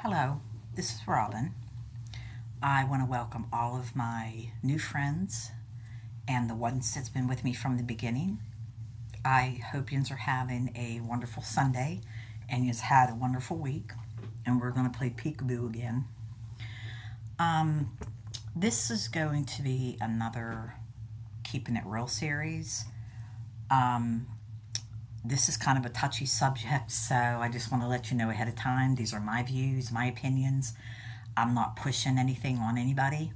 Hello, this is Robin. I want to welcome all of my new friends and the ones that's been with me from the beginning. I hope yous are having a wonderful Sunday and yous had a wonderful week. And we're going to play peekaboo again. Um, this is going to be another Keeping It Real series. Um, this is kind of a touchy subject, so I just want to let you know ahead of time. These are my views, my opinions. I'm not pushing anything on anybody.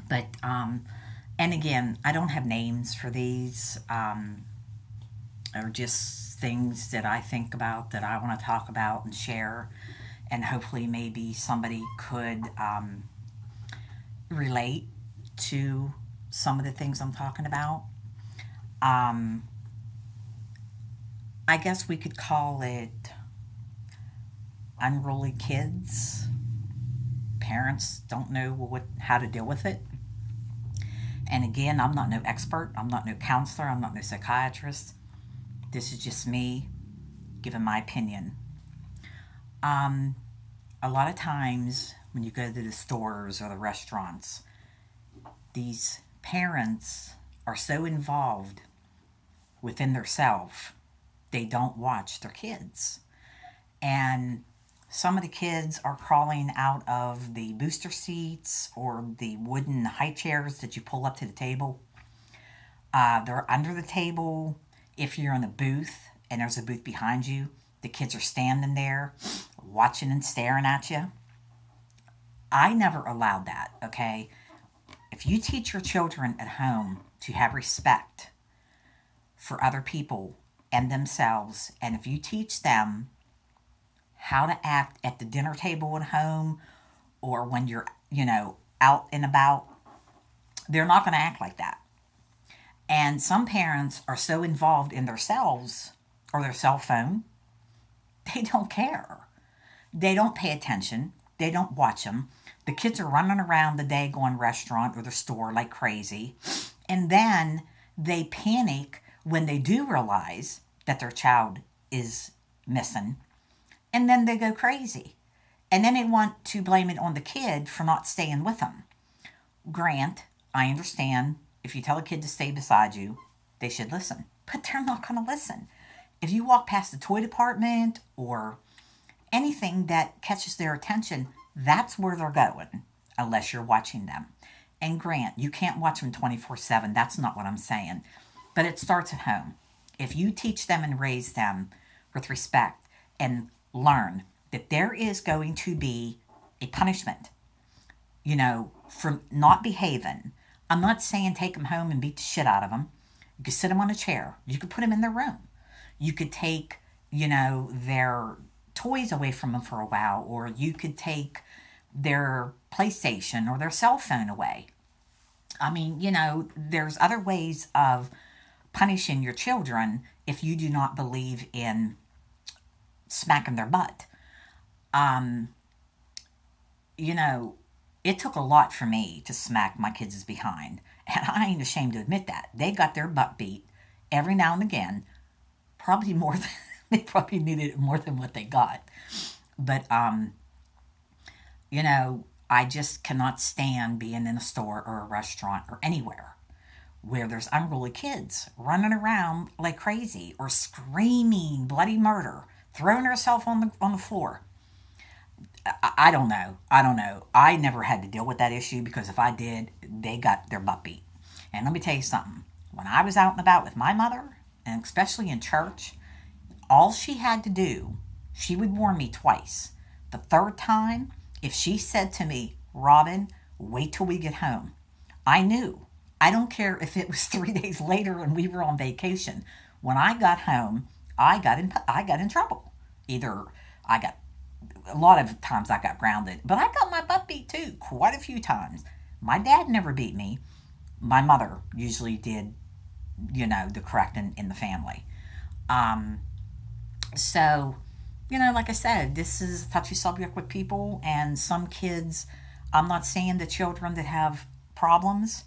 And again, I don't have names for these, or just things that I think about that I want to talk about and share. And hopefully, maybe somebody could relate to some of the things I'm talking about. Um, I guess we could call it unruly kids. Parents don't know how to deal with it. And again, I'm not no expert. I'm not no counselor. I'm not no psychiatrist. This is just me giving my opinion. Um, a lot of times when you go to the stores or the restaurants, these parents are so involved within themselves, they don't watch their kids. And some of the kids are crawling out of the booster seats or the wooden high chairs that you pull up to the table. They're under the table. If you're in a booth and there's a booth behind you, the kids are standing there watching and staring at you. I never allowed that, okay? If you teach your children at home to have respect for other people and themselves, and if you teach them how to act at the dinner table at home or when you're, out and about, they're not going to act like that. And some parents are so involved in themselves or their cell phone, they don't care. They don't pay attention. They don't watch them. The kids are running around the day going restaurant or the store like crazy. And then they panic when they do realize that their child is missing. And then they go crazy. And then they want to blame it on the kid for not staying with them. Grant, I understand if you tell a kid to stay beside you, they should listen. But they're not going to listen. If you walk past the toy department or anything that catches their attention, that's where they're going, unless you're watching them. And Grant, you can't watch them 24/7. That's not what I'm saying. But it starts at home. If you teach them and raise them with respect and learn that there is going to be a punishment, for not behaving. I'm not saying take them home and beat the shit out of them. You could sit them on a chair. You could put them in their room. You could take, their toys away from them for a while, or you could take their PlayStation or their cell phone away. I mean, there's other ways of punishing your children if you do not believe in smacking their butt. Um, you know, it took a lot for me to smack my kids' behind. And I ain't ashamed to admit that. They got their butt beat every now and again, probably more than they probably needed it more than what they got. But I just cannot stand being in a store or a restaurant or anywhere where there's unruly kids running around like crazy or screaming bloody murder, throwing herself on the floor. I don't know. I don't know. I never had to deal with that issue because if I did, they got their butt beat. And let me tell you something. When I was out and about with my mother, and especially in church, all she had to do, she would warn me twice. The third time, if she said to me, Robin, wait till we get home, I knew. I don't care if it was 3 days later and we were on vacation. When I got home, I got in trouble. Either I got a lot of times I got grounded, but I got my butt beat too, quite a few times. My dad never beat me. My mother usually did, the correcting in the family. Um, so, like I said, this is a touchy subject with people, and some kids, I'm not saying the children that have problems,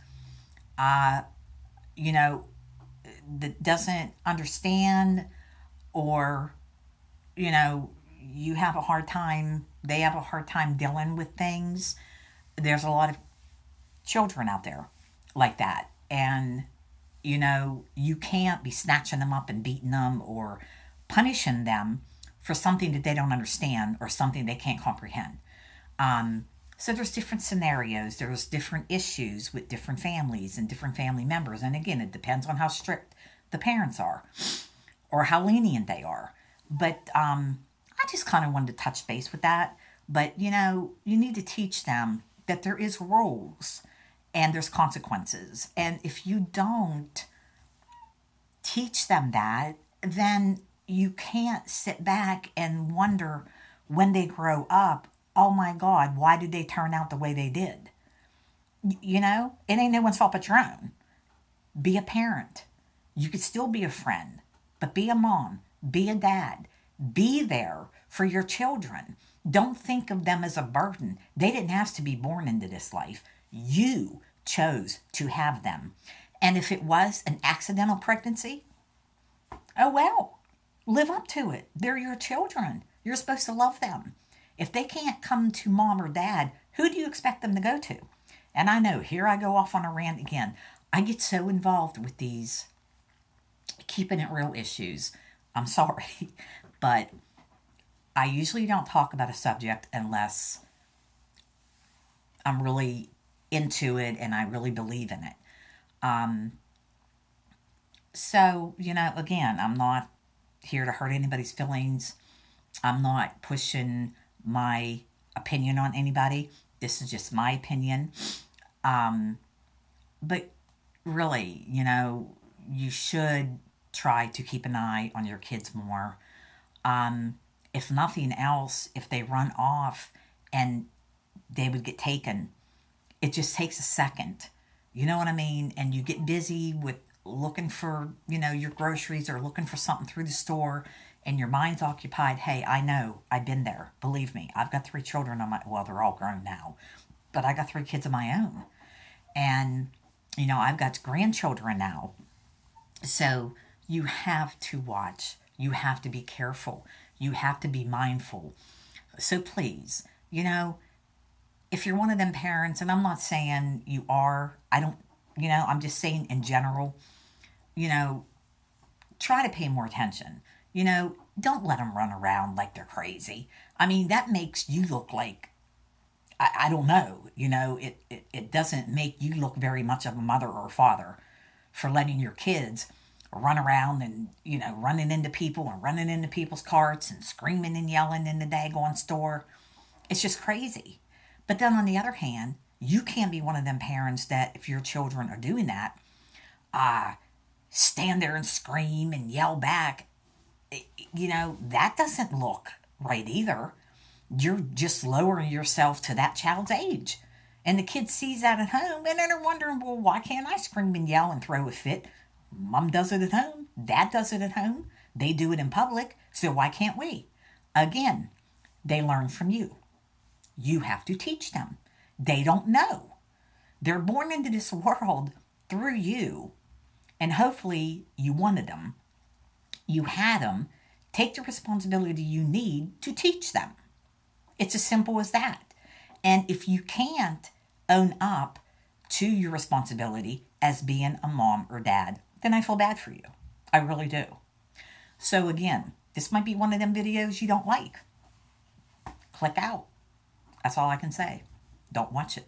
uh, you know, that doesn't understand or, you know, you have a hard time, they have a hard time dealing with things. There's a lot of children out there like that. And, you can't be snatching them up and beating them or punishing them for something that they don't understand or something they can't comprehend. So there's different scenarios, there's different issues with different families and different family members. And again, it depends on how strict the parents are or how lenient they are. But I just kind of wanted to touch base with that. But you need to teach them that there is rules and there's consequences. And if you don't teach them that, then you can't sit back and wonder when they grow up, oh my God, why did they turn out the way they did? It ain't no one's fault but your own. Be a parent. You could still be a friend, but be a mom, be a dad, be there for your children. Don't think of them as a burden. They didn't have to be born into this life. You chose to have them. And if it was an accidental pregnancy, oh well, live up to it. They're your children. You're supposed to love them. If they can't come to mom or dad, who do you expect them to go to? And I know, here I go off on a rant again. I get so involved with these keeping it real issues. I'm sorry, but I usually don't talk about a subject unless I'm really into it and I really believe in it. So, again, I'm not here to hurt anybody's feelings. I'm not pushing my opinion on anybody. This is just my opinion. But really, you should try to keep an eye on your kids more. If nothing else, if they run off and they would get taken, it just takes a second. You know what I mean? And you get busy with looking for, your groceries or looking for something through the store and your mind's occupied. Hey, I know, I've been there. Believe me, I've got 3 children well, they're all grown now, but I got 3 kids of my own. And, I've got grandchildren now. So you have to watch. You have to be careful. You have to be mindful. So please, if you're one of them parents, and I'm not saying you are, I'm just saying in general, try to pay more attention. Don't let them run around like they're crazy. I mean, that makes you look like, I don't know, it doesn't make you look very much of a mother or a father for letting your kids run around and, running into people and running into people's carts and screaming and yelling in the daggone store. It's just crazy. But then on the other hand, you can't be one of them parents that if your children are doing that, stand there and scream and yell back. That doesn't look right either. You're just lowering yourself to that child's age. And the kid sees that at home and then they're wondering, well, why can't I scream and yell and throw a fit? Mom does it at home. Dad does it at home. They do it in public. So why can't we? Again, they learn from you. You have to teach them. They don't know. They're born into this world through you. And hopefully you wanted them. You had them. Take the responsibility you need to teach them. It's as simple as that. And if you can't own up to your responsibility as being a mom or dad, then I feel bad for you. I really do. So again, this might be one of them videos you don't like. Click out. That's all I can say. Don't watch it.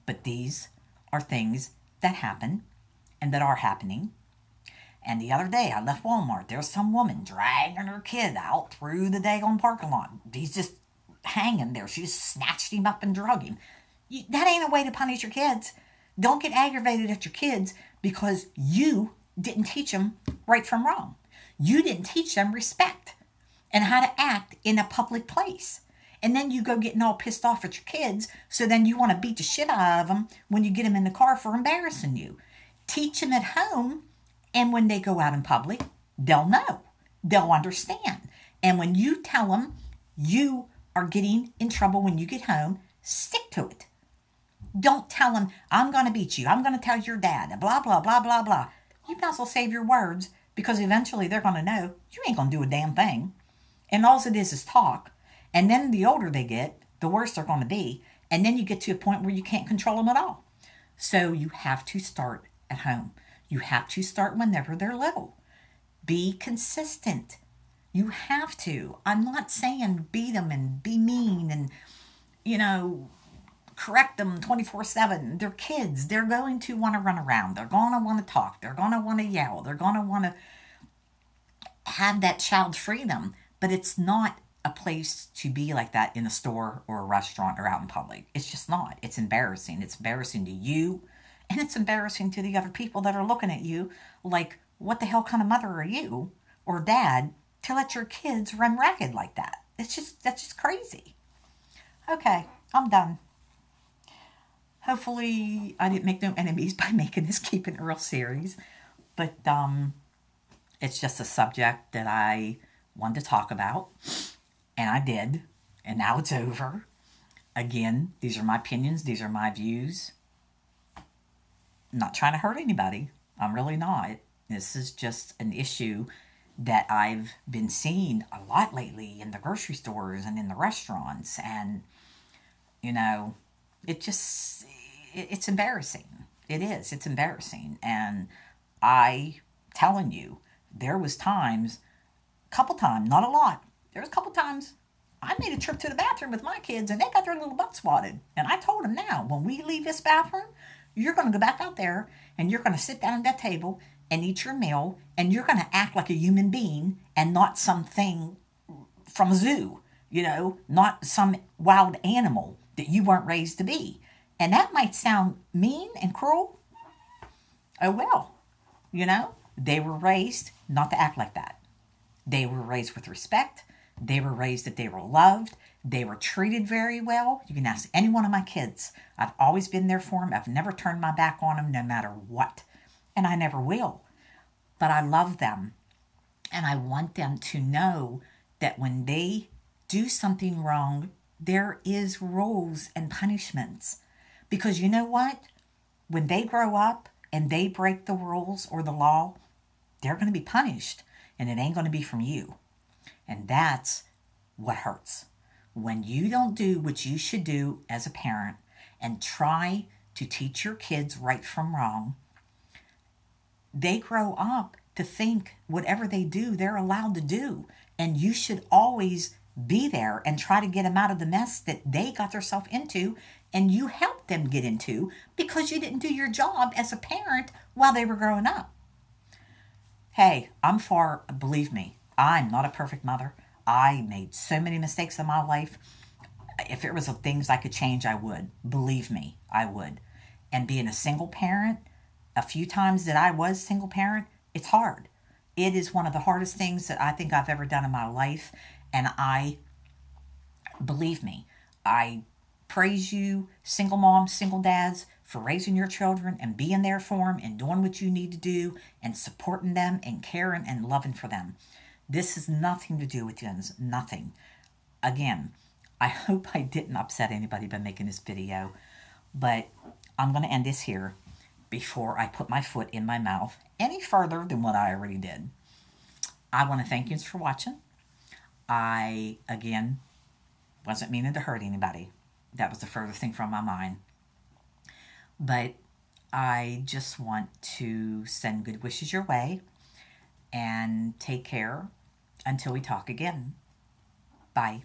But these are things that happen and that are happening. And the other day I left Walmart. There's some woman dragging her kid out through the daggone parking lot. He's just hanging there. She just snatched him up and drug him. That ain't a way to punish your kids. Don't get aggravated at your kids because you didn't teach them right from wrong. You didn't teach them respect and how to act in a public place. And then you go getting all pissed off at your kids, so then you want to beat the shit out of them when you get them in the car for embarrassing you. Teach them at home, and when they go out in public, they'll know. They'll understand. And when you tell them you are getting in trouble when you get home, stick to it. Don't tell them, I'm going to beat you. I'm going to tell your dad, blah, blah, blah, blah, blah. You might as well save your words because eventually they're going to know you ain't going to do a damn thing. And all it is talk. And then the older they get, the worse they're going to be. And then you get to a point where you can't control them at all. So you have to start at home. You have to start whenever they're little. Be consistent. You have to. I'm not saying beat them and be mean and, you know, correct them 24/7. They're kids. They're going to want to run around. They're going to want to talk. They're going to want to yell. They're going to want to have that child freedom. But it's not a place to be like that in a store or a restaurant or out in public. It's just not. It's embarrassing. It's embarrassing to you, and it's embarrassing to the other people that are looking at you like, what the hell kind of mother are you or dad to let your kids run ragged like that? That's just crazy. Okay, I'm done. Hopefully I didn't make no enemies by making this Keep It Real series, but it's just a subject that I wanted to talk about, and I did, and now it's over. Again, these are my opinions. These are my views. I'm not trying to hurt anybody. I'm really not. This is just an issue that I've been seeing a lot lately in the grocery stores and in the restaurants. And, you know, it's embarrassing. It is. It's embarrassing. And telling you, there was times, couple times, not a lot. There was a couple times I made a trip to the bathroom with my kids and they got their little butts swatted. And I told them, now, when we leave this bathroom, you're going to go back out there and you're going to sit down at that table and eat your meal and you're going to act like a human being and not something from a zoo, not some wild animal that you weren't raised to be. And that might sound mean and cruel. Oh, well, they were raised not to act like that. They were raised with respect. They were raised that they were loved. They were treated very well. You can ask any one of my kids. I've always been there for them. I've never turned my back on them no matter what. And I never will. But I love them. And I want them to know that when they do something wrong, there is rules and punishments. Because you know what? When they grow up and they break the rules or the law, they're going to be punished. And it ain't going to be from you. And that's what hurts. When you don't do what you should do as a parent and try to teach your kids right from wrong, they grow up to think whatever they do, they're allowed to do. And you should always be there and try to get them out of the mess that they got themselves into and you helped them get into because you didn't do your job as a parent while they were growing up. Hey, believe me, I'm not a perfect mother. I made so many mistakes in my life. If there was things I could change, I would. Believe me, I would. And being a single parent, a few times that I was single parent, it's hard. It is one of the hardest things that I think I've ever done in my life. And believe me, I praise you, single moms, single dads, for raising your children and being there for them and doing what you need to do and supporting them and caring and loving for them. This has nothing to do with guns, nothing. Again, I hope I didn't upset anybody by making this video, but I'm going to end this here before I put my foot in my mouth any further than what I already did. I want to thank you for watching. I, again, wasn't meaning to hurt anybody. That was the furthest thing from my mind. But I just want to send good wishes your way and take care until we talk again. Bye.